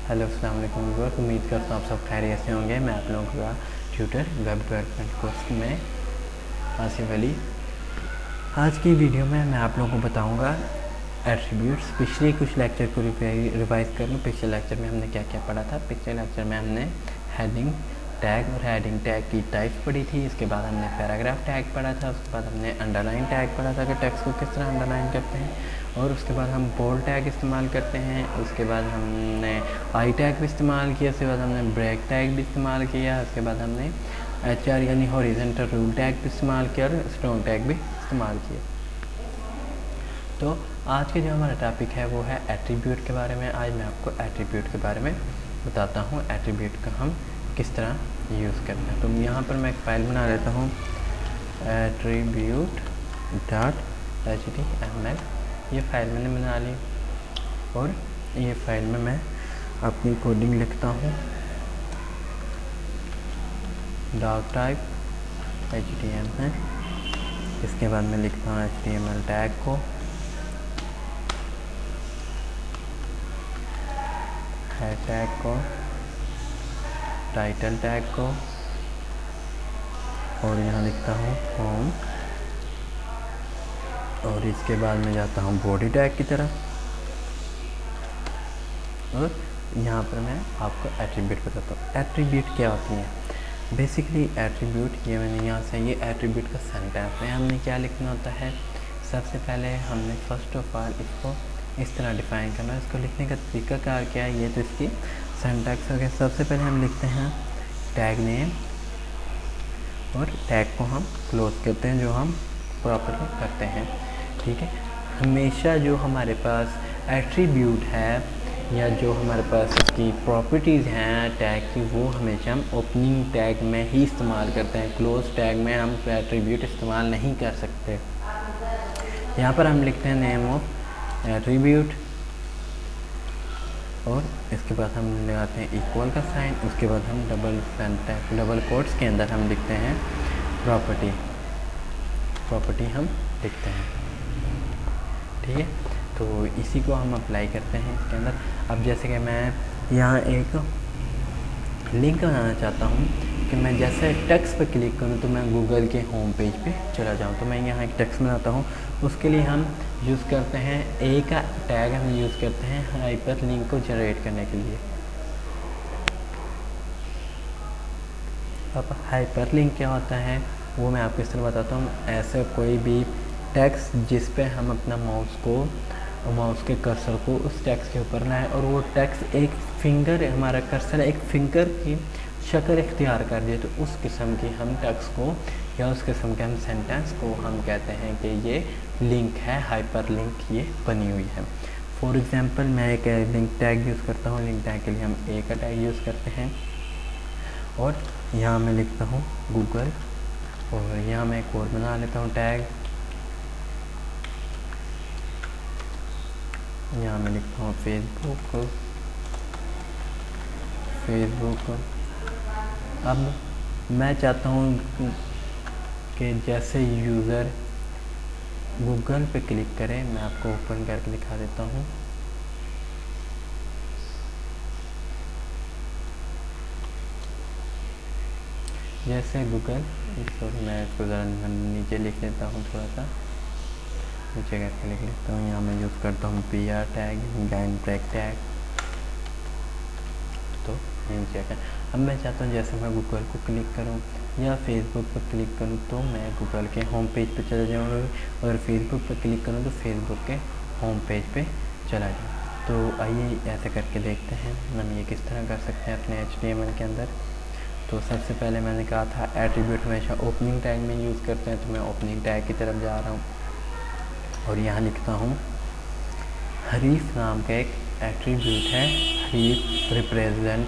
Hello अस्सलाम वालेकुम viewers, उम्मीद करता हूँ आप सब खैरियत से होंगे। मैं आप लोगों का ट्यूटर वेब डेवलपमेंट कोर्स में आसिफ अली। आज की वीडियो में मैं आप लोगों को बताऊंगा एट्रीब्यूट्स। पिछले कुछ लेक्चर को रिवाइज कर लूँ। पिछले लेक्चर में हमने क्या क्या पढ़ा था। पिछले लेक्चर में हमने हेडिंग टैग और हेडिंग टैग की टाइप्स पढ़ी थी। इसके बाद हमने पैराग्राफ टैग पढ़ा था। उसके बाद हमने अंडरलाइन टैग पढ़ा था कि टेक्स्ट को किस तरह अंडरलाइन करते हैं। और उसके बाद हम बोल्ड टैग इस्तेमाल करते हैं। उसके बाद हमने आई टैग भी इस्तेमाल किया। उसके बाद हमने ब्रेक टैग भी इस्तेमाल किया। उसके बाद हमने HR यानी हॉरिजॉन्टल रूल टैग भी इस्तेमाल किया और स्ट्रॉन्ग टैग भी इस्तेमाल किया। तो आज के जो हमारा टॉपिक है वो है एट्रीब्यूट के बारे में। आज मैं आपको एट्रीब्यूट के बारे में बताता हूँ, एट्रीब्यूट का हम किस तरह यूज़ करते हैं। तो यहाँ पर मैं एक फ़ाइल बना लेता हूँ attribute.html। ये फ़ाइल मैंने बना ली और ये फ़ाइल में मैं अपनी कोडिंग लिखता हूँ। डॉक टाइप HTML है। इसके बाद मैं लिखता हूँ HTML टैग को, हेड टैग को, टाइटल टैग को, और यहाँ लिखता हूँ होम। और इसके बाद मैं जाता हूँ बॉडी टैग की तरफ और यहाँ पर मैं आपको एट्रीब्यूट बताता हूँ। एट्रीब्यूट क्या होती है? बेसिकली एट्रीब्यूट, ये मैंने यहाँ से, ये एट्रीब्यूट का सेंटेंस है। हमने क्या लिखना होता है? सबसे पहले हमने फर्स्ट ऑफ ऑल इसको इस तरह डिफ़ाइन करना है। इसको लिखने का तरीका कार क्या है, ये तो इसकी सिंटैक्स हो गया। सबसे पहले हम लिखते हैं टैग नेम और टैग को हम क्लोज करते हैं, जो हम प्रॉपर्ली करते हैं। ठीक है। हमेशा जो हमारे पास एट्रीब्यूट है या जो हमारे पास इसकी प्रॉपर्टीज़ हैं टैग की, वो हमेशा हम ओपनिंग टैग में ही इस्तेमाल करते हैं। क्लोज टैग में हम एट्रीब्यूट इस्तेमाल नहीं कर सकते। यहाँ पर हम लिखते हैं नेम ऑफ एट्रीब्यूट और इसके बाद हम लगाते हैं इक्वल का साइन। उसके बाद हम डबल कोट्स के अंदर हम लिखते हैं प्रॉपर्टी हम लिखते हैं। ठीक है। तो इसी को हम अप्लाई करते हैं इसके अंदर। अब जैसे कि मैं यहाँ एक लिंक बनाना चाहता हूँ कि मैं जैसे टेक्स्ट पर क्लिक करूँ तो मैं गूगल के होम पेज पे चला जाऊँ। तो मैं यहाँ एक टेक्स्ट बनाता हूँ। उसके लिए हम यूज़ करते हैं ए का टैग, हम यूज़ करते हैं हाइपर लिंक को जनरेट करने के लिए। अब हाइपर लिंक क्या होता है वो मैं आपको इस तरह बताता हूँ। ऐसे कोई भी टेक्स्ट जिस पे हम अपना माउस के कर्सर को उस टेक्स्ट के ऊपर लाएं और वो टेक्स्ट एक फिंगर, हमारा कर्सर एक फिंगर की शक्ल इख्तियार कर दिए, तो उस किस्म की हम टेक्स्ट को या उस किस्म के हम सेंटेंस को हम कहते हैं कि ये लिंक है, हाइपर लिंक ये बनी हुई है। फॉर एग्जांपल मैं एक लिंक टैग यूज़ करता हूँ। लिंक टैग के लिए हम ए का टैग यूज़ करते हैं और यहाँ मैं लिखता हूँ गूगल और यहाँ मैं एक और बना लेता हूँ टैग। यहाँ मैं लिखता हूँ फेसबुक। अब मैं चाहता हूँ कि जैसे यूज़र गूगल पे क्लिक करें, मैं आपको ओपन करके दिखा देता हूँ। जैसे गूगल, सॉरी मैं इसको ज़रा नीचे लिख लेता हूँ, थोड़ा सा नीचे करके लिख लेता हूँ। यहाँ मैं यूज़ करता हूँ PR tag, line break tag. तो नीचे कर, अब मैं चाहता हूँ जैसे मैं गूगल को क्लिक करूँ या फेसबुक पर क्लिक करूँ तो मैं गूगल के होम पेज पे चला जाऊँगा, और फेसबुक पर क्लिक करूँ तो फेसबुक के होम पेज पे चला जाऊँ। तो आइए ऐसे करके देखते हैं हम ये किस तरह कर सकते हैं अपने HTML के अंदर। तो सबसे पहले मैंने कहा था एट्रीब्यूट हमेशा ओपनिंग टैग में यूज़ करते हैं, तो मैं ओपनिंग टैग की तरफ जा रहा हूँ और यहाँ लिखता हूँ हरीफ नाम का एक एट्रीब्यूट है। हरीफ रिप्रेजेंट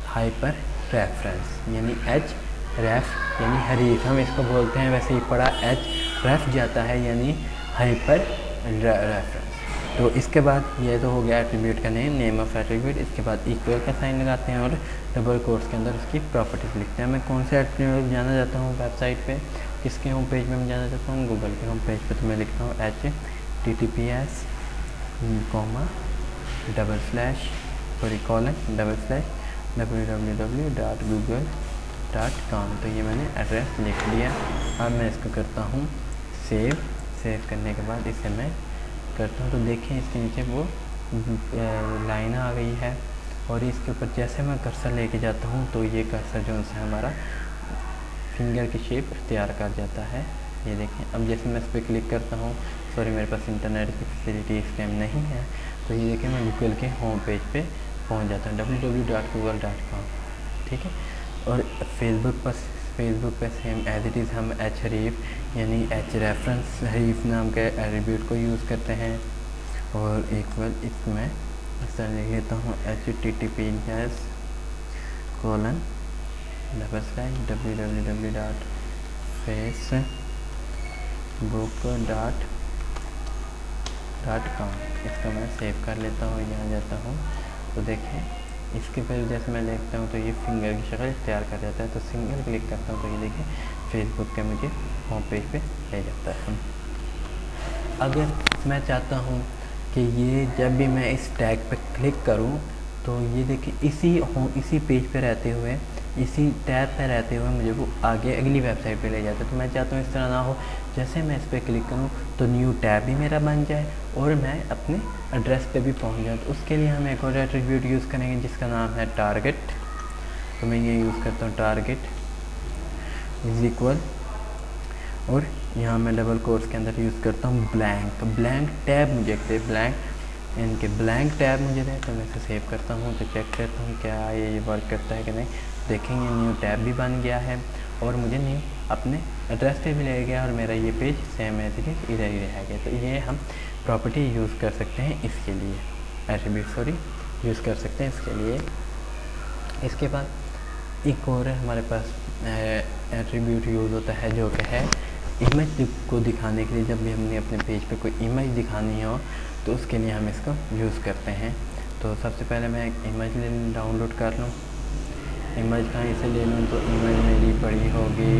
हाइपर रेफरेंस, यानी H रेफ यानी हरीफ हम इसको बोलते हैं, वैसे ही पढ़ा H रेफ जाता है यानी हाइपर रेफरेंस। तो इसके बाद ये तो हो गया एट्रीब्यूट का नेम ऑफ एट्रीब्यूट। इसके बाद इक्वल का साइन लगाते हैं और डबल कोट्स के अंदर उसकी प्रॉपर्टीज लिखते हैं। मैं कौन से एट्रीब्यूट जाना चाहता हूँ वेबसाइट पे, किसके होम पेज में मैं जाना चाहता हूँ? गूगल के होम पेज पे। तो मैं लिखता हूँ HTTPS www.google.com। तो ये मैंने एड्रेस लिख लिया। अब मैं इसको करता हूँ सेव करने के बाद इसे मैं करता हूँ, तो देखिए इसके नीचे वो लाइन आ गई है, और इसके ऊपर जैसे मैं कर्सर लेके जाता हूँ तो ये कर्सर जो है हमारा फिंगर की शेप तैयार कर जाता है। ये देखें, अब जैसे मैं इस पर क्लिक करता हूँ, सॉरी मेरे पास इंटरनेट की फैसिलिटी इस टाइम नहीं है, तो ये देखें मैं गूगल के होम पेज पे पहुँच जाता हूँ www.google.com। ठीक है। और फेसबुक पे सेम एज इट इज़ हम href यानी href नाम के एट्रीब्यूट को यूज़ करते हैं। और एक बार इसमें इस तरह लिख लेता हूँ https://www.facebook.com। इसका मैं सेव कर लेता हूँ, यहाँ जाता हूँ तो देखें इसके पहले जैसे मैं देखता हूँ तो ये फिंगर की शक्ल तैयार कर जाता है। तो सिंगल क्लिक करता हूँ तो ये देखें फेसबुक के मुझे होम पेज पे ले जाता है। अगर मैं चाहता हूँ कि ये जब भी मैं इस टैग पे क्लिक करूँ तो ये देखिए इसी पेज पे रहते हुए, इसी टैब पे रहते हुए मुझे वो आगे अगली वेबसाइट पे ले जाता है। तो मैं चाहता हूँ इस तरह ना हो, जैसे मैं इस पर क्लिक करूँ तो न्यू टैब भी मेरा बन जाए और मैं अपने एड्रेस पे भी पहुँच जाऊँ। तो उसके लिए हम एक और एट्रीब्यूट यूज़ करेंगे जिसका नाम है टारगेट। तो मैं ये यूज़ करता हूँ टारगेट इज इक्वल, और यहाँ मैं डबल कोट्स के अंदर यूज़ करता हूँ ब्लैंक टैब मुझे ब्लैंक टैब मुझे दे। तो मैं इसे सेव करता हूँ तो चेक करता हूँ क्या ये वर्क करता है कि नहीं। देखेंगे न्यू टैब भी बन गया है और मुझे न्यू अपने एड्रेस पे भी ले गया और मेरा ये page same as it is इधर ही रह गया। तो ये हम प्रॉपर्टी यूज़ कर सकते हैं इसके लिए, एट्रीब्यूट यूज़ कर सकते हैं इसके लिए। इसके बाद एक और हमारे पास एट्रीब्यूट यूज़ होता है जो कि है इमेज को दिखाने के लिए। जब भी हमने अपने पेज पे कोई इमेज दिखानी हो तो उसके लिए हम इसको यूज़ करते हैं। तो सबसे पहले मैं एक इमेज डाउनलोड कर लूँ। इमेज कहीं से ले लूँ तो इमेज मेरी बड़ी होगी।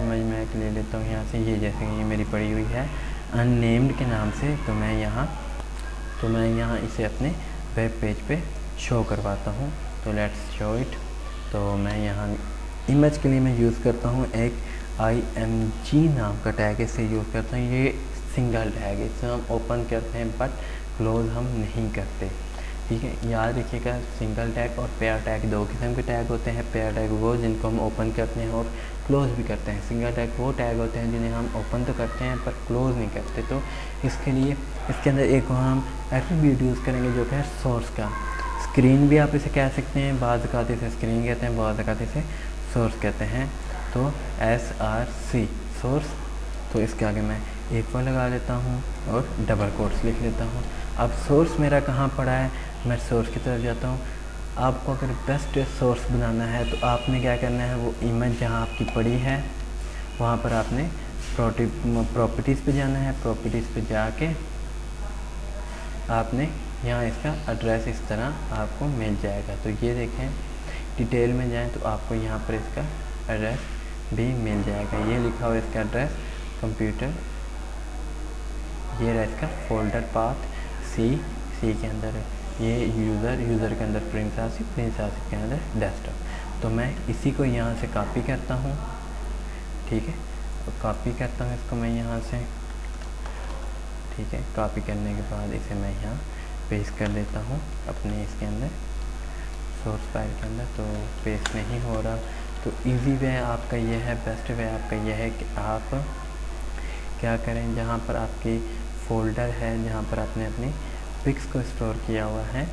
इमेज मैं एक ले लेता हूँ यहाँ से, ये जैसे कि ये मेरी पड़ी हुई है अननेम्ड के नाम से। तो मैं यहाँ इसे अपने वेब पेज पे शो करवाता हूँ। तो लेट्स शो इट। तो मैं यहाँ इमेज के लिए मैं यूज़ करता हूँ एक img नाम का टैग, इसे यूज़ करता हूँ। ये सिंगल टैग है, इसे हम ओपन करते हैं बट क्लोज़ हम नहीं करते। ठीक है, याद रखिएगा सिंगल टैग और पेयर टैग दो किस्म के टैग होते हैं। पेयर टैग वो जिनको हम ओपन करते हैं और क्लोज़ भी करते हैं। सिंगल टैग वो टैग होते हैं जिन्हें हम ओपन तो करते हैं पर क्लोज़ नहीं करते। तो इसके लिए इसके अंदर एक हम एट्रीब्यूट यूज़ करेंगे जो कि है सोर्स का। स्क्रीन भी आप इसे कह सकते हैं, बाज़ औक़ात इसे स्क्रीन कहते हैं, बाज़ औक़ात इसे सोर्स कहते हैं। तो SRC सोर्स। तो इसके आगे मैं एक बार लगा लेता हूँ और डबल कोट्स लिख लेता हूँ। अब सोर्स मेरा कहाँ पड़ा है, मैं सोर्स की तरफ जाता हूँ। आपको अगर बेस्ट सोर्स बनाना है तो आपने क्या करना है, वो इमेज जहाँ आपकी पड़ी है वहाँ पर आपने प्रॉपर्टीज़ पे जाना है। प्रॉपर्टीज़ पे जाके आपने यहाँ इसका एड्रेस इस तरह आपको मिल जाएगा। तो ये देखें, डिटेल में जाएं तो आपको यहाँ पर इसका एड्रेस भी मिल जाएगा। ये लिखा हुआ इसका एड्रेस कंप्यूटर, ये रहा इसका फोल्डर पाथ सी के अंदर है। ये यूज़र के अंदर प्रिंस आसिफ के अंदर डेस्कटॉप। तो मैं इसी को यहाँ से कॉपी करता हूँ। ठीक है, तो कॉपी करता हूँ इसको मैं यहाँ से। ठीक है, कॉपी करने के बाद इसे मैं यहाँ पेस्ट कर देता हूँ अपने इसके अंदर सोर्स फाइल के अंदर। तो पेस्ट नहीं हो रहा। तो इजी वे आपका ये है, बेस्ट वे आपका ये है कि आप क्या करें, जहाँ पर आपकी फ़ोल्डर है, जहाँ पर आपने अपनी पिक्स को स्टोर किया हुआ है,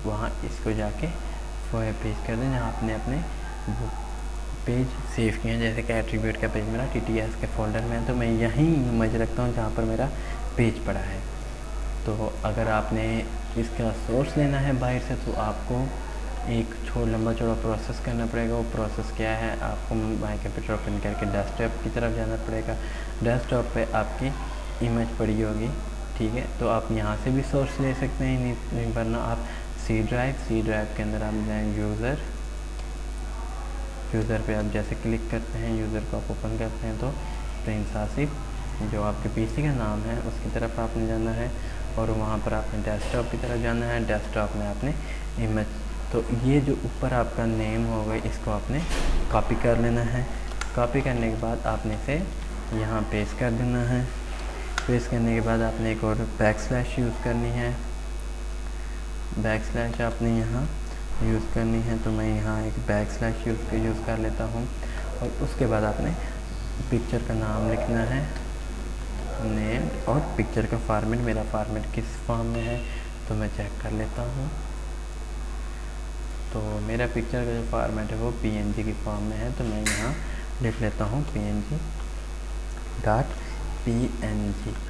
वहाँ इसको जाके पेज कर दें जहाँ आपने अपने पेज सेव किए हैं। जैसे कि एट्रीब्यूट का पेज मेरा TTS के फोल्डर में है, तो मैं यहीं इमेज रखता हूँ जहाँ पर मेरा पेज पड़ा है। तो अगर आपने इसका सोर्स लेना है बाहर से तो आपको एक लंबा चौड़ा प्रोसेस करना पड़ेगा। वो प्रोसेस क्या है, आपको बाई कंप्यूटर ओपन करके डेस्कटॉप की तरफ जाना पड़ेगा। डेस्कटॉप पे आपकी इमेज पड़ी होगी। ठीक है, तो आप यहाँ से भी सोर्स ले सकते हैं, नहीं वरना आप सी ड्राइव के अंदर आप जाएँ यूज़र पे आप जैसे क्लिक करते हैं, यूज़र को आप ओपन करते हैं तो प्रिंस आसिफ जो आपके PC का नाम है उसकी तरफ आपने जाना है और वहाँ पर आपने डेस्कटॉप की तरफ जाना है। डेस्कटॉप में आपने इमेज, तो ये जो ऊपर आपका नेम होगा इसको आपने कॉपी कर लेना है। कॉपी करने के बाद आपने इसे यहाँ पेस्ट कर देना है। पेस्ट करने के बाद आपने एक और बैकस्लैश यूज़ करनी है। बैकस्लैश आपने यहाँ यूज़ करनी है, तो मैं यहाँ एक बैकस्लैश यूज़ कर लेता हूँ। और उसके बाद आपने पिक्चर का नाम लिखना है, नेम, और पिक्चर का फॉर्मेट। मेरा फॉर्मेट किस फॉर्म में है तो मैं चेक कर लेता हूँ। तो मेरा पिक्चर का जो फॉर्मेट है वो PNG की फॉर्म में है, तो मैं यहाँ लिख लेता हूँ PNG।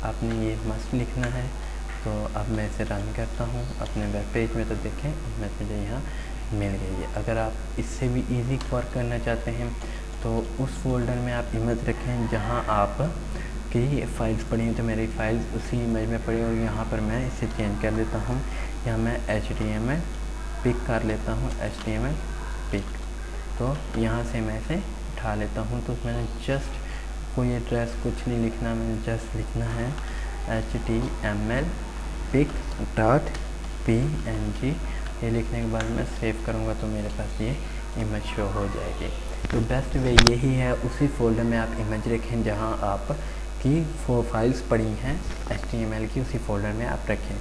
आपने ये मस्ट लिखना है। तो अब मैं इसे रन करता हूँ अपने वेब पेज में, तो देखें इमेज मुझे यहाँ मिल गई है। अगर आप इससे भी इजी वर्क करना चाहते हैं तो उस फोल्डर में आप इमेज रखें जहाँ आप की फाइल्स पड़ी हैं, तो मेरी फाइल्स उसी इमेज में पड़ी, और यहाँ पर मैं इसे चेंज कर देता हूँ। यहाँ मैं HTML पिक कर लेता हूँ, HTML पिक। तो यहाँ से मैं इसे उठा लेता हूँ। तो मैंने जस्ट कोई एड्रेस कुछ नहीं लिखना, मैंने जस्ट लिखना है HTML pic.png। ये लिखने के बाद मैं सेव करूँगा तो मेरे पास ये इमेज शो हो जाएगी। तो बेस्ट वे यही है, उसी फोल्डर में आप इमेज रखें जहाँ आप की फाइल्स पड़ी हैं HTML की, उसी फोल्डर में आप रखें।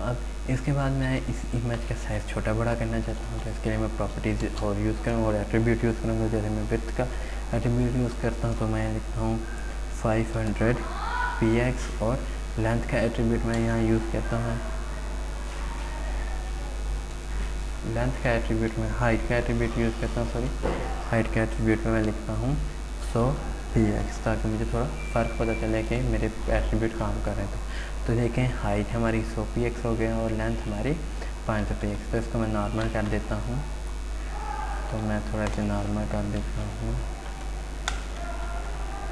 अब इसके बाद मैं इस इमेज का साइज़ छोटा बड़ा करना चाहता हूँ, तो इसके लिए मैं प्रॉपर्टीज़ और यूज़ करूँगा और एट्रीब्यूट यूज़ करूँगा। जैसे मैं विड्थ का एट्रीब्यूट यूज़ करता हूँ, तो मैं लिखता हूँ 500 px, और लेंथ का एट्रीब्यूट मैं यहाँ यूज़ करता हूँ। लेंथ का एट्रीब्यूट में हाइट का एट्रीब्यूट यूज़ करता हूँ, हाइट का एट्रीब्यूट में मैं लिखता हूँ 100 px, ताकि मुझे थोड़ा फ़र्क पता चले कि मेरे एट्रीब्यूट काम कर रहे हैं। तो देखें हाइट हमारी 100 px हो गया और लेंथ हमारी 500 px। तो इसको मैं नॉर्मल कर देता हूँ, तो मैं थोड़ा सा नॉर्मल कर देता हूँ।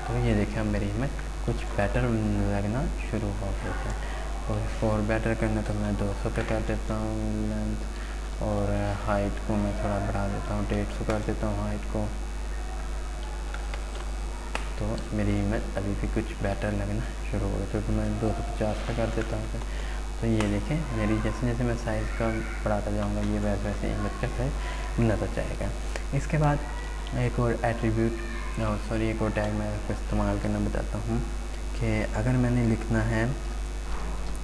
तो ये देखें अब मेरी इमेज कुछ बेटर लगना शुरू हो गया है। और इसको और बेटर करना तो मैं 200 पे कर देता हूँ लेंथ, और हाइट को मैं थोड़ा बढ़ा देता हूँ, 150 कर देता हूँ हाइट को। तो मेरी इमेज अभी भी कुछ बेटर लगना शुरू हो गया, तो मैं 250 पे कर देता हूँ। तो ये देखें मेरी जैसे जैसे मैं साइज़ का बढ़ाता जाऊँगा ये वैसे वैसे इमेज का साइज़ मिलता जाएगा। इसके बाद एक और एट्रीब्यूट एक और टैग मैं आपको इस्तेमाल करना बताता हूँ कि अगर मैंने लिखना है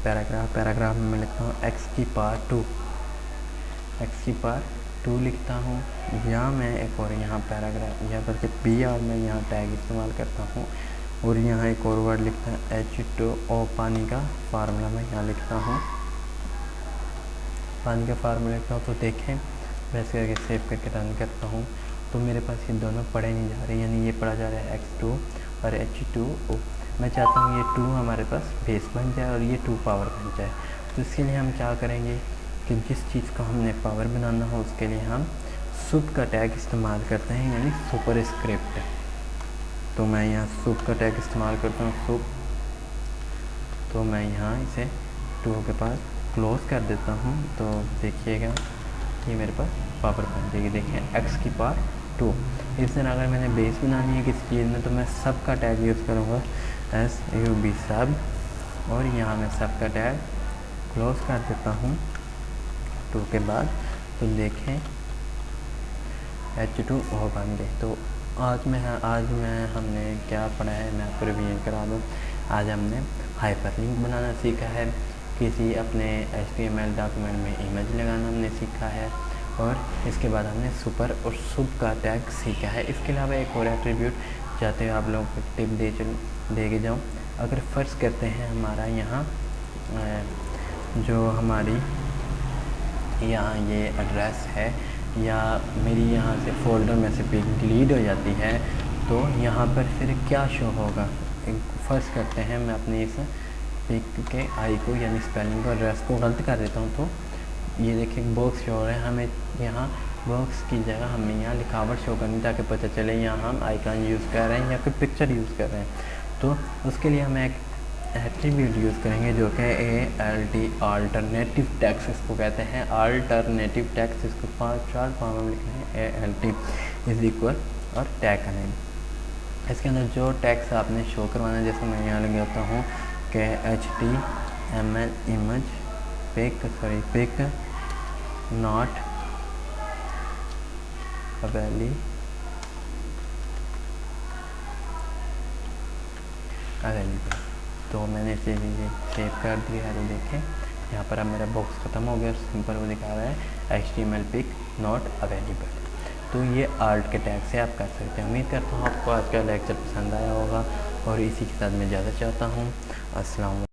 पैराग्राफ में मैं लिखता हूँ x की पावर 2 लिखता हूँ, या मैं एक और यहाँ पैराग्राफ या बल्कि PR में यहाँ टैग इस्तेमाल करता हूँ, और यहाँ एक और वर्ड लिखता है H2O, पानी का फार्मूला मैं यहाँ लिखता हूँ, पानी का फार्मूला लिखता हूँ। तो देखें वैसे करके सेव करके रन करता हूँ, तो मेरे पास ये दोनों पढ़े नहीं जा रहे, यानी ये पढ़ा जा रहा है X2 और H2O। मैं चाहता हूँ ये 2 हमारे पास बेस बन जाए और ये 2 पावर बन जाए। तो इसके लिए हम क्या करेंगे कि जिस चीज़ को हमने पावर बनाना हो उसके लिए हम सुप का टैग इस्तेमाल करते हैं, यानी सुपर स्क्रिप्ट। तो मैं यहाँ सुप का टैग इस्तेमाल करता हूँ, सुप। तो मैं यहाँ इसे 2 के पास क्लोज कर देता हूँ। तो देखिएगा ये मेरे पास पावर बन जाएगी। देखें x की पावर 2। इस तरह अगर मैंने बेस बनानी है किसी चीज़ में तो मैं सब का टैग यूज़ करूँगा, SUB सब, और यहाँ मैं सब का टैग क्लोज कर देता हूँ 2 के बाद। तो देखें H2O बन गए। तो आज में हमने क्या पढ़ा है मैं आपको रिवीजन करा दूँ। आज हमने हाइपरलिंक बनाना सीखा है, किसी अपने HTML डॉक्यूमेंट में इमेज लगाना हमने सीखा है, और इसके बाद हमने सुपर और सुब का टैग सीखा है। इसके अलावा एक और एट्रीब्यूट चाहते हो आप लोगों को टिप दे के जाऊँ। अगर फ़र्ज़ करते हैं हमारा यहाँ जो हमारी यहाँ ये एड्रेस है, या मेरी यहाँ से फोल्डर में से पिक डिलीट हो जाती है, तो यहाँ पर फिर क्या शो होगा। फ़र्ज़ करते हैं मैं अपनी इस पिक के आई को यानी स्पेलिंग को एड्रेस को गलत कर देता हूँ, तो ये देखिए बॉक्स शो हो रहा है। हमें यहाँ बॉक्स की जगह हमें यहाँ लिखावट शो करनी ताकि पता चले यहाँ हम आइकन यूज़ कर रहे हैं या फिर पिक्चर यूज़ कर रहे हैं। तो उसके लिए हम एक एट्रीब्यूट यूज़ करेंगे जो कि ALT अल्टरनेटिव टेक्स्ट इसको कहते हैं। अल्टरनेटिव टेक्स्ट इसको 4 फॉर्म में लिखना है, ALT इज इक्वल और टैग का नेम। इसके अंदर जो टेक्स्ट आपने शो करवाना है, जैसे मैं यहाँ लग जाता हूँ कि ml image pic not available। तो मैंने इसे सेव कर दिया है। तो देखें यहाँ पर अब मेरा बॉक्स ख़त्म हो गया, सिंपल वो दिखा रहा है HTML पिक नॉट अवेलेबल। तो ये आर्ट के टैग से आप कर सकते हैं। उम्मीद करता हूँ आपको आज का लेक्चर पसंद आया होगा और इसी के साथ मैं ज़्यादा चाहता हूँ। अस्सलाम।